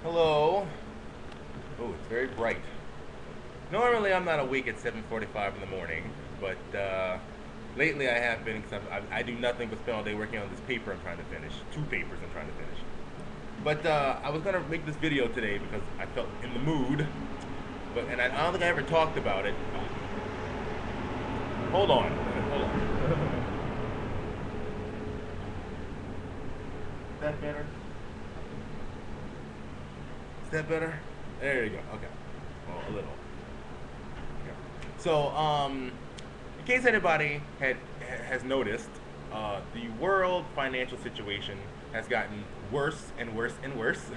Hello. Oh, it's very bright. Normally, I'm not awake at 7:45 in the morning, but lately I have been because I do nothing but spend all day working on this paper I'm trying to finish. Two papers I'm trying to finish. But I was gonna make this video today because I felt in the mood. And I don't think I ever talked about it. Hold on. Hold on. Is that better? Is that better? There you go. Okay. Oh, a little. Okay. So, in case anybody has noticed, the world financial situation has gotten worse and worse and worse.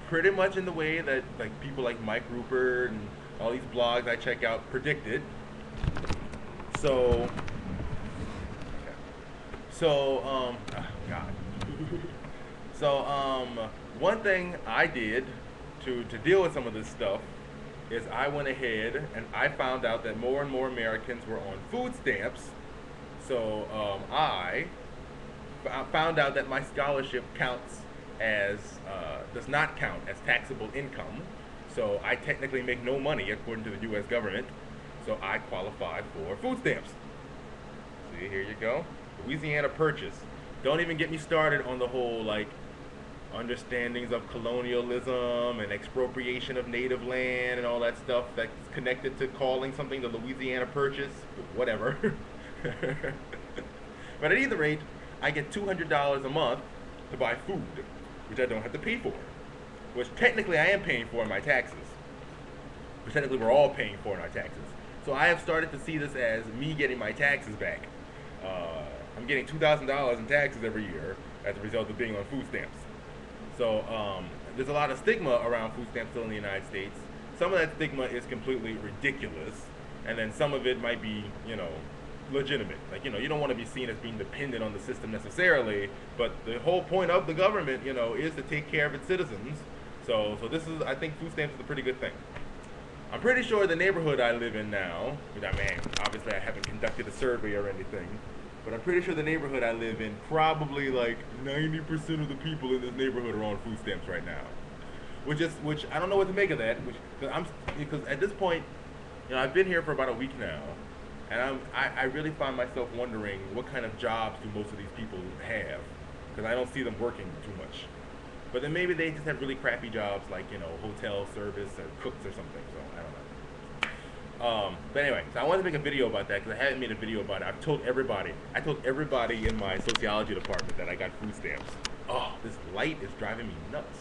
Pretty much in the way that like people like Mike Rupert and all these blogs I check out predicted. So, okay. Oh God. So, one thing I did to deal with some of this stuff is I went ahead and I found out that more and more Americans were on food stamps. So, I found out that my scholarship does not count as taxable income. So I technically make no money according to the U.S. government. So I qualify for food stamps. See, here you go. Louisiana Purchase. Don't even get me started on the whole like understandings of colonialism and expropriation of native land and all that stuff that's connected to calling something the Louisiana Purchase. Whatever. But at either rate, I get $200 a month to buy food, which I don't have to pay for, which technically I am paying for in my taxes. Which technically we're all paying for in our taxes. So I have started to see this as me getting my taxes back. I'm getting $2,000 in taxes every year as a result of being on food stamps. So there's a lot of stigma around food stamps still in the United States. Some of that stigma is completely ridiculous, and then some of it might be, legitimate. Like, you don't want to be seen as being dependent on the system necessarily, but the whole point of the government, is to take care of its citizens. So I think food stamps is a pretty good thing. I'm pretty sure the neighborhood I live in now, which I mean, obviously I haven't conducted a survey or anything, but I'm pretty sure the neighborhood I live in, probably like 90% of the people in this neighborhood are on food stamps right now. Which I don't know what to make of that. Because at this point, I've been here for about a week now, and I really find myself wondering what kind of jobs do most of these people have, because I don't see them working too much. But then maybe they just have really crappy jobs like hotel service or cooks or something. So I don't know. But anyway, so I wanted to make a video about that because I haven't made a video about it. I told everybody in my sociology department that I got food stamps. Oh, this light is driving me nuts.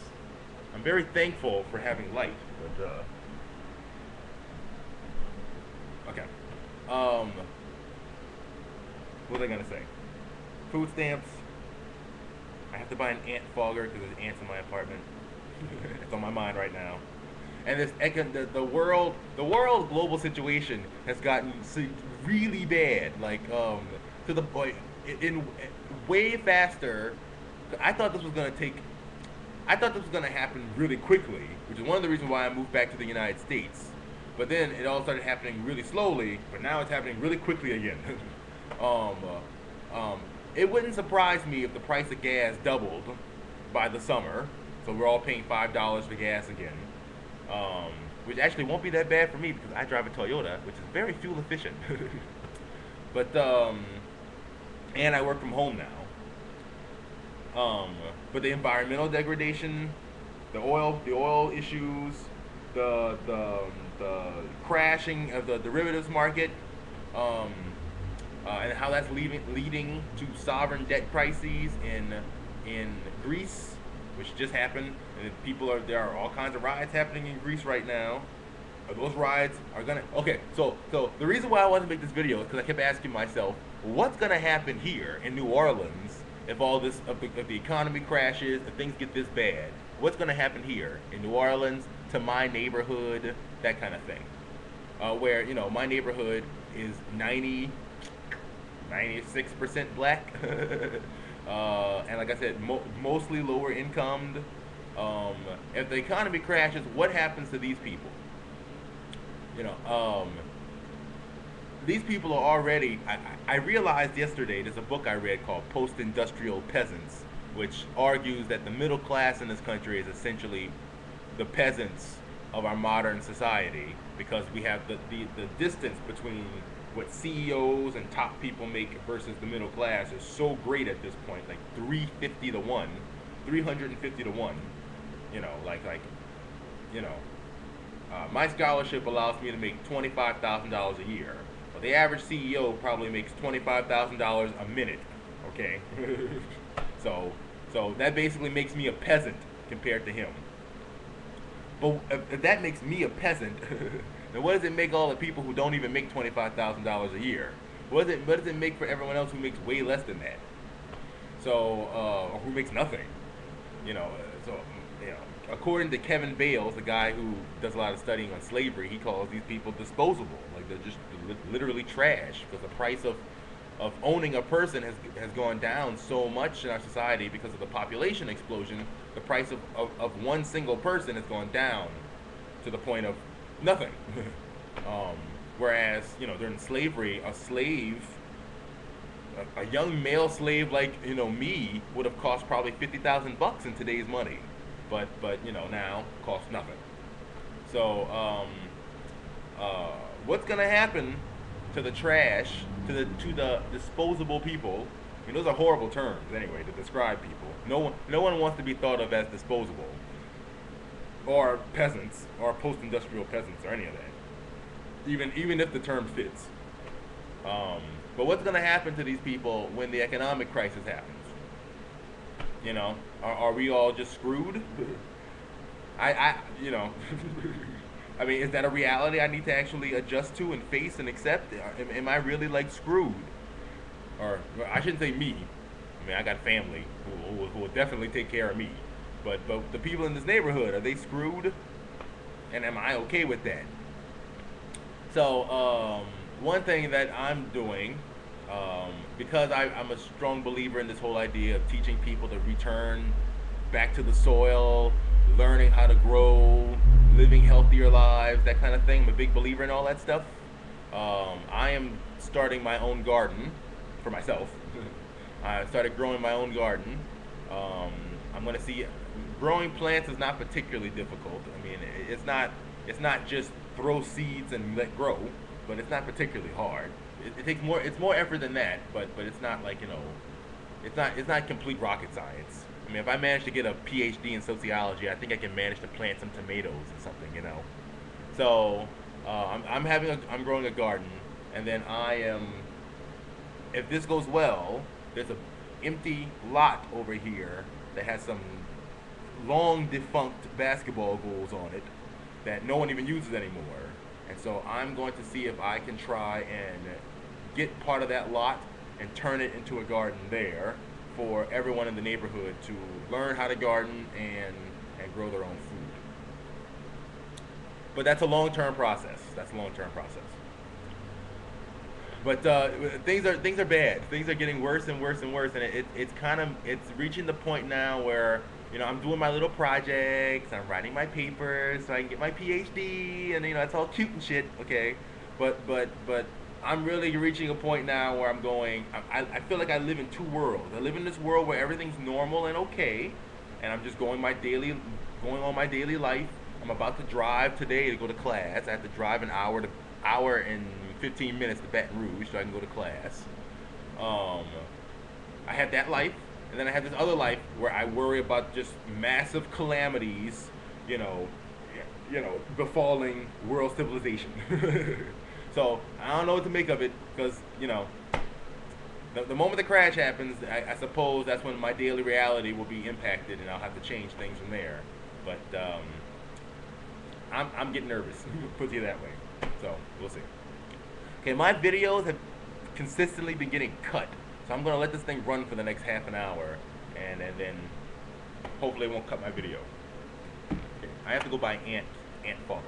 I'm very thankful for having light, but okay. What was I gonna say? Food stamps. I have to buy an ant fogger because there's ants in my apartment. It's on my mind right now. And the world global situation has gotten really bad. Like to the point in way faster. I thought this was gonna happen really quickly, which is one of the reasons why I moved back to the United States. But then it all started happening really slowly. But now it's happening really quickly again. um, it wouldn't surprise me if the price of gas doubled by the summer. So we're all paying $5 for gas again. Which actually won't be that bad for me because I drive a Toyota, which is very fuel efficient. But and I work from home now. But the environmental degradation, the oil issues, the crashing of the derivatives market, and how that's leading to sovereign debt crises in Greece, which just happened. And there are all kinds of riots happening in Greece right now. Those riots are gonna So the reason why I wanted to make this video is because I kept asking myself, what's gonna happen here in New Orleans if all this if the economy crashes, if things get this bad? What's gonna happen here in New Orleans to my neighborhood, that kind of thing? Where my neighborhood is 96% black, and like I said, mostly lower incomed. If the economy crashes, what happens to these people? These people are already. I realized yesterday. There's a book I read called "Post-Industrial Peasants," which argues that the middle class in this country is essentially the peasants of our modern society, because we have the distance between what CEOs and top people make versus the middle class is so great at this point, like 350 to 1, 350 to 1. You know, you know, my scholarship allows me to make $25,000 a year. Well, the average CEO probably makes $25,000 a minute. Okay, so that basically makes me a peasant compared to him. But if that makes me a peasant, then what does it make all the people who don't even make $25,000 a year? What does it make for everyone else who makes way less than that? So, or who makes nothing? You know, so you know, according to Kevin Bales, the guy who does a lot of studying on slavery, he calls these people disposable. Like they're just literally trash, because the price of owning a person has gone down so much in our society because of the population explosion. The price of one single person has gone down to the point of nothing. Whereas, you know, during slavery, a young male slave like, you know, me would have cost probably $50,000 in today's money, but you know, now costs nothing. So what's gonna happen to the trash, to the disposable people? I mean, those are horrible terms anyway to describe people. No one wants to be thought of as disposable, or peasants, or post-industrial peasants, or any of that. Even if the term fits. But what's going to happen to these people when the economic crisis happens? You know, are we all just screwed? You know, I mean, is that a reality I need to actually adjust to and face and accept? Am I really like screwed? Or I shouldn't say me. I mean, I got family who will definitely take care of me. But the people in this neighborhood, are they screwed? And am I okay with that? So one thing that I'm doing, because I'm a strong believer in this whole idea of teaching people to return back to the soil, learning how to grow, living healthier lives, that kind of thing. I'm a big believer in all that stuff. I am starting my own garden for myself. I started growing my own garden. I'm going to see, growing plants is not particularly difficult. I mean, it's not just throw seeds and let grow, but it's not particularly hard. It takes more, it's more effort than that, but it's not like, you know, it's not complete rocket science. I mean, if I manage to get a PhD in sociology, I think I can manage to plant some tomatoes or something, you know. So I'm growing a garden, and then if this goes well, there's a empty lot over here that has some long defunct basketball goals on it that no one even uses anymore. And so I'm going to see if I can try and get part of that lot and turn it into a garden there for everyone in the neighborhood to learn how to garden and grow their own food. But that's a long-term process. But things are bad. Things are getting worse and worse and worse, and it's reaching the point now where, you know, I'm doing my little projects, I'm writing my papers so I can get my PhD, and you know, it's all cute and shit, okay? But I'm really reaching a point now where I'm going, I feel like I live in two worlds. I live in this world where everything's normal and okay, and I'm just going on my daily life. I'm about to drive today to go to class. I have to drive an hour and 15 minutes to Baton Rouge so I can go to class. I have that life, and then I have this other life where I worry about just massive calamities, you know, befalling world civilization. So I don't know what to make of it, because, you know, the moment the crash happens, I suppose that's when my daily reality will be impacted, and I'll have to change things from there. But I'm getting nervous, put it that way. So we'll see. Okay, my videos have consistently been getting cut, so I'm gonna let this thing run for the next half an hour, and then hopefully it won't cut my video. Okay, I have to go buy ant fodder.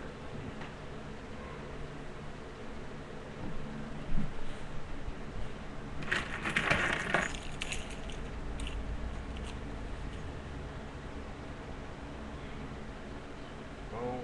Oh.